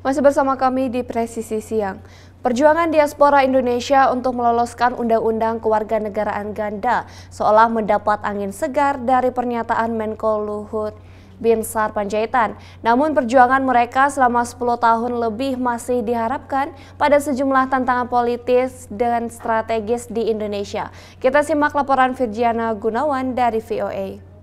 Masih bersama kami di Presisi Siang. Perjuangan diaspora Indonesia untuk meloloskan Undang-Undang Kewarganegaraan Ganda seolah mendapat angin segar dari pernyataan Menko Luhut Binsar Panjaitan. Namun perjuangan mereka selama 10 tahun lebih masih diharapkan pada sejumlah tantangan politis dan strategis di Indonesia. Kita simak laporan Virgiana Gunawan dari VOA.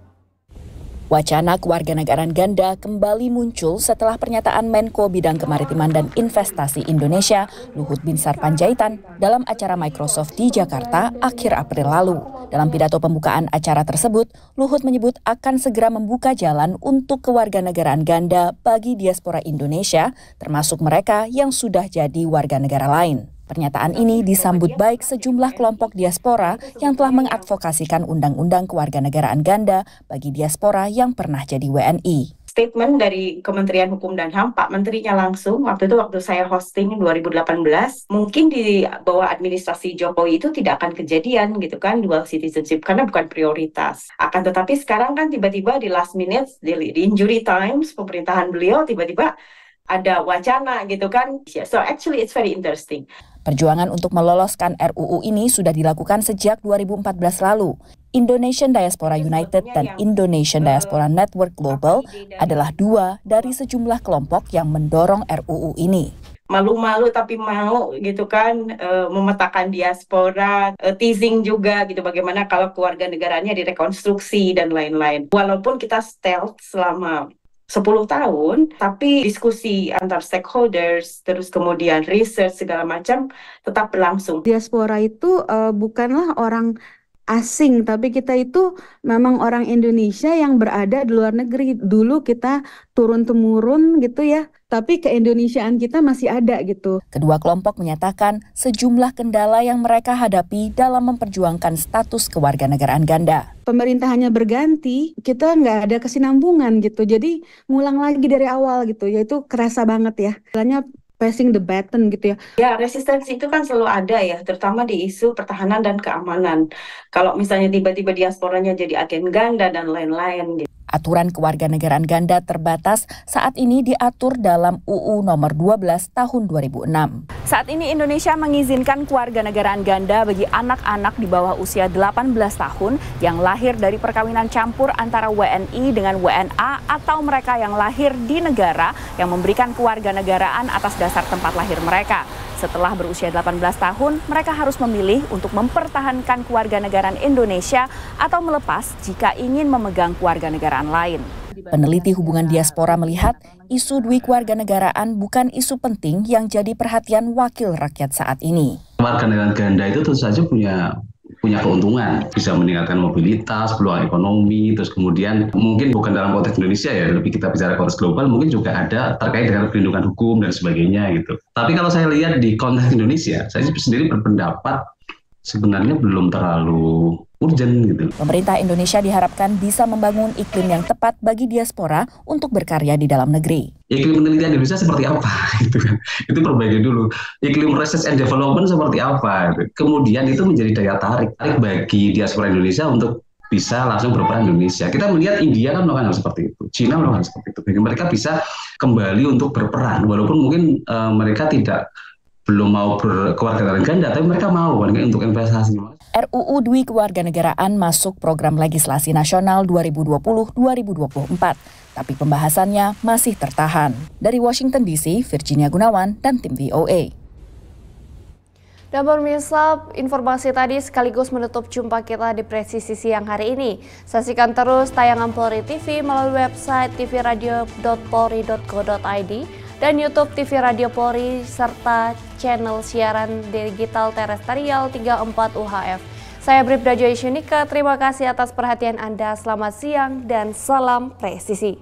Wacana kewarganegaraan ganda kembali muncul setelah pernyataan Menko Bidang Kemaritiman dan Investasi Indonesia, Luhut Binsar Panjaitan, dalam acara Microsoft di Jakarta akhir April lalu. Dalam pidato pembukaan acara tersebut, Luhut menyebut akan segera membuka jalan untuk kewarganegaraan ganda bagi diaspora Indonesia, termasuk mereka yang sudah jadi warga negara lain. Pernyataan ini disambut baik sejumlah kelompok diaspora yang telah mengadvokasikan Undang-Undang Kewarganegaraan Ganda bagi diaspora yang pernah jadi WNI. Statement dari Kementerian Hukum dan HAM, Pak Menterinya langsung, waktu saya hosting 2018, mungkin di bawah administrasi Jokowi itu tidak akan kejadian gitu kan, dual citizenship, karena bukan prioritas. Akan tetapi sekarang kan tiba-tiba di last minute, di injury times, pemerintahan beliau tiba-tiba ada wacana gitu kan. So actually it's very interesting. Perjuangan untuk meloloskan RUU ini sudah dilakukan sejak 2014 lalu. Indonesian Diaspora United dan Indonesian Diaspora Network Global adalah dua dari sejumlah kelompok yang mendorong RUU ini. Malu-malu tapi mau gitu kan, memetakan diaspora, teasing juga gitu bagaimana kalau kewarganegaraannya direkonstruksi dan lain-lain. Walaupun kita stealth selama 10 tahun, tapi diskusi antar stakeholders, terus kemudian research segala macam tetap berlangsung. Diaspora itu bukanlah orang asing, tapi kita itu memang orang Indonesia yang berada di luar negeri. Dulu kita turun-temurun gitu ya, tapi keindonesiaan kita masih ada gitu. Kedua kelompok menyatakan sejumlah kendala yang mereka hadapi dalam memperjuangkan status kewarganegaraan ganda. Pemerintahannya berganti, kita nggak ada kesinambungan gitu. Jadi ngulang lagi dari awal gitu, yaitu kerasa banget ya. Istilahnya passing the baton gitu ya. Ya, resistensi itu kan selalu ada ya, terutama di isu pertahanan dan keamanan. Kalau misalnya tiba-tiba diasporanya jadi agen ganda dan lain-lain gitu. Aturan kewarganegaraan ganda terbatas saat ini diatur dalam UU nomor 12 tahun 2006. Saat ini Indonesia mengizinkan kewarganegaraan ganda bagi anak-anak di bawah usia 18 tahun yang lahir dari perkawinan campur antara WNI dengan WNA atau mereka yang lahir di negara yang memberikan kewarganegaraan atas dasar tempat lahir mereka. Setelah berusia 18 tahun, mereka harus memilih untuk mempertahankan kewarganegaraan Indonesia atau melepas jika ingin memegang kewarganegaraan lain. Peneliti hubungan diaspora melihat isu dui kewarganegaraan bukan isu penting yang jadi perhatian wakil rakyat saat ini. Kewarganegaraan ganda itu tentu saja punya keuntungan, bisa meningkatkan mobilitas, peluang ekonomi, terus kemudian mungkin bukan dalam konteks Indonesia ya, lebih kita bicara konteks global, mungkin juga ada terkait dengan perlindungan hukum dan sebagainya gitu. Tapi kalau saya lihat di konteks Indonesia, saya sendiri berpendapat sebenarnya belum terlalu urgent gitu. Pemerintah Indonesia diharapkan bisa membangun iklim yang tepat bagi diaspora untuk berkarya di dalam negeri. Iklim penelitian Indonesia seperti apa gitu kan? Itu perbaiki dulu. Iklim research and development seperti apa? Gitu. Kemudian itu menjadi daya tarik bagi diaspora Indonesia untuk bisa langsung berperan di Indonesia. Kita melihat India kan melakukan hal seperti itu, Cina melakukan hal seperti itu. Bagi mereka bisa kembali untuk berperan, walaupun mungkin mereka belum mau berkewarganegaraan ganda, tapi mereka mau untuk investasi. RUU Dui Kewarganegaraan masuk program legislasi nasional 2020-2024, tapi pembahasannya masih tertahan. Dari Washington DC, Virginia Gunawan dan tim VOA. Dan pemirsa, informasi tadi sekaligus menutup jumpa kita di Presisi Siang hari ini. Saksikan terus tayangan Polri TV melalui website tvradio.polri.co.id dan YouTube TV Radio Polri serta channel siaran digital terestrial 34 UHF. Saya Bribda Joy Shunika, terima kasih atas perhatian Anda. Selamat siang dan salam presisi.